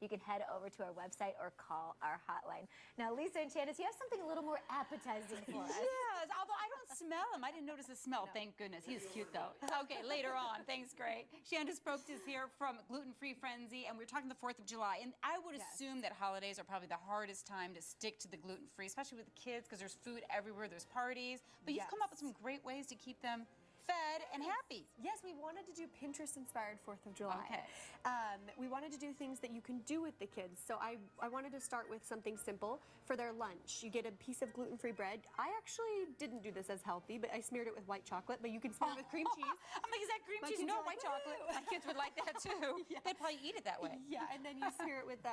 you can head over to our website or call our hotline. Now, Lisa and Chandice, you have something a little more appetizing for us. Yes, although I don't smell him. I didn't notice the smell. No. Thank goodness. He's cute, though. Okay, later on. Thanks, Gray. Chandice Probst is here from Gluten-free Frenzy, and we're talking the 4th of July. And I would assume that holidays are probably the hardest time to stick to the gluten-free, especially with the kids, because there's food everywhere, there's parties. But you've come up with some great ways to keep them fed and happy. Yes, we wanted to do Pinterest-inspired 4th of July. Okay. We wanted to do things that you can do with the kids. So I wanted to start with something simple for their lunch. You get a piece of gluten-free bread. I actually didn't do this as healthy, but I smeared it with white chocolate, but you can smear it with cream cheese. I'm like, is that cream cheese? No, white chocolate. My kids would like that too. They'd probably eat it that way. Yeah, and then you smear it with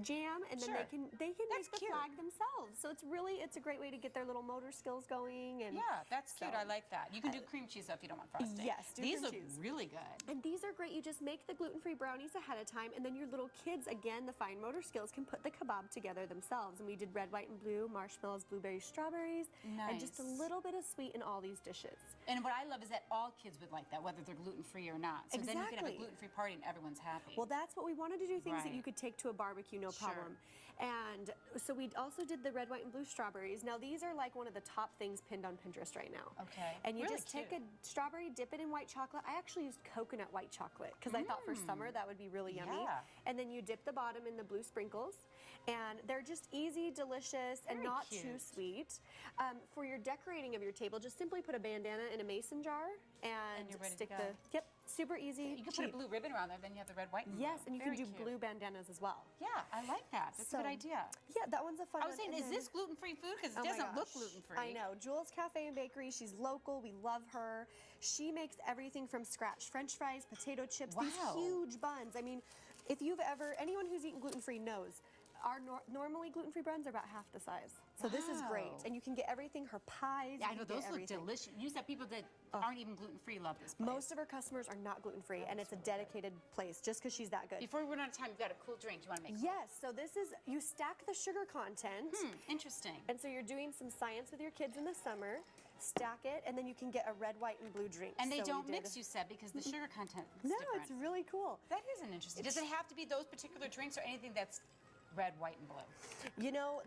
jam, and then they can make the flag themselves. So it's a great way to get their little motor skills going. And yeah, that's cute. I like that. You can do cream cheese if you don't want frosting. Yes, these look really good. And these are great. You just make the gluten-free brownies ahead of time, and then your little kids, again, the fine motor skills, can put the kebab together themselves. And we did red, white, and blue, marshmallows, blueberries, strawberries, and just a little bit of sweet in all these dishes. And what I love is that all kids would like that, whether they're gluten-free or not. So then you can have a gluten-free party and everyone's happy. Well, that's what we wanted to do, things that you could take to a barbecue, no problem. And so we also did the red, white, and blue strawberries. Now, these are like one of the top things pinned on Pinterest right now. Okay. And you just take a strawberry, dip it in white chocolate. I actually used coconut white chocolate because I thought for summer that would be really yummy. And then you dip the bottom in the blue sprinkles. And they're just easy, delicious, and not too sweet. For your decorating of your table, just simply put a bandana in a mason jar and you're ready stick to go. Yep, super easy. You can put a blue ribbon around there, then you have the red, white, and blue. Yes, and you can do blue bandanas as well. Yeah, I like that. That's a good idea. Yeah, that one's a fun one. I was saying, is this gluten-free food? Because it doesn't look gluten-free. I know. Jules Cafe and Bakery, she's local. We love her. She makes everything from scratch. French fries, potato chips, these huge buns. I mean, if you've anyone who's eaten gluten-free knows, our normally gluten-free buns are about half the size. So this is great. And you can get everything, her pies. Yeah, I know, those look delicious. You said people that aren't even gluten-free love this place. Most of our customers are not gluten-free, and it's a dedicated place just because she's that good. Before we run out of time, you've got a cool drink you want to make. Yes, so this is, you stack the sugar content. Interesting. And so you're doing some science with your kids in the summer. Stack it, and then you can get a red, white, and blue drink. And they don't mix, you said, because the sugar content is different. No, it's really cool. That is an interesting. Does it have to be those particular drinks or anything that's red, white, and blue? You know,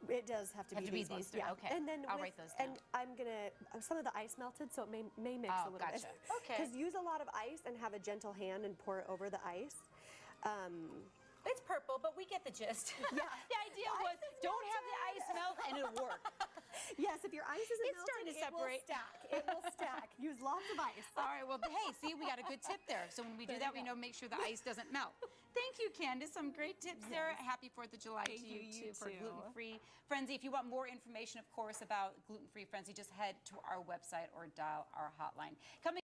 it does have to be these ones. three. Okay, and then I'll write those down. And I'm gonna, some of the ice melted, so it may mix a little bit. Okay. Because use a lot of ice and have a gentle hand and pour it over the ice. It's purple, but we get the gist. Yeah. The idea was don't have the ice melt and it'll work. Yes, if your ice isn't melted, starting to separate. It will stack. Use lots of ice. All right, well, hey, see, we got a good tip there. So when we do that, we know make sure the ice doesn't melt. Thank you, Candace. Some great tips there. Happy 4th of July to you too for Gluten-free Frenzy. If you want more information, of course, about Gluten-free Frenzy, just head to our website or dial our hotline. Coming